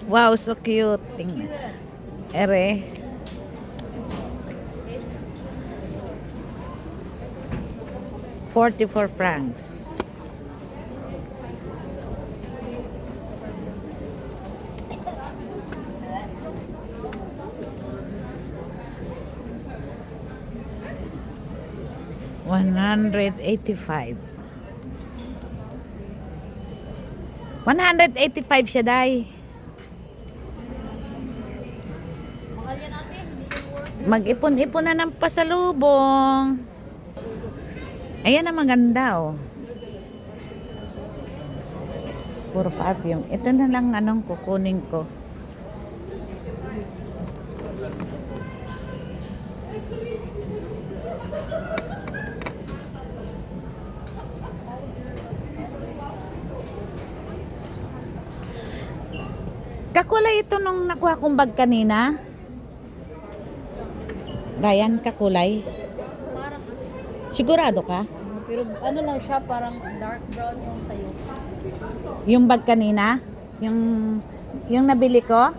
Wow, so cute. Ere. 44 francs. $185. 185 siya, day. Mahal yan ate, hindi yung worth. Mag-ipon-ipon na ng pasalubong. Ayan ang maganda, oh. Puro perfume. Ito na lang anong kukunin ko. Kakulay ito nung nakuha kong bag kanina. Ryan, kakulay. Parang Sigurado ka? pero ano lang siya, parang dark brown yung sayo. Yung bag kanina? Yung nabili ko?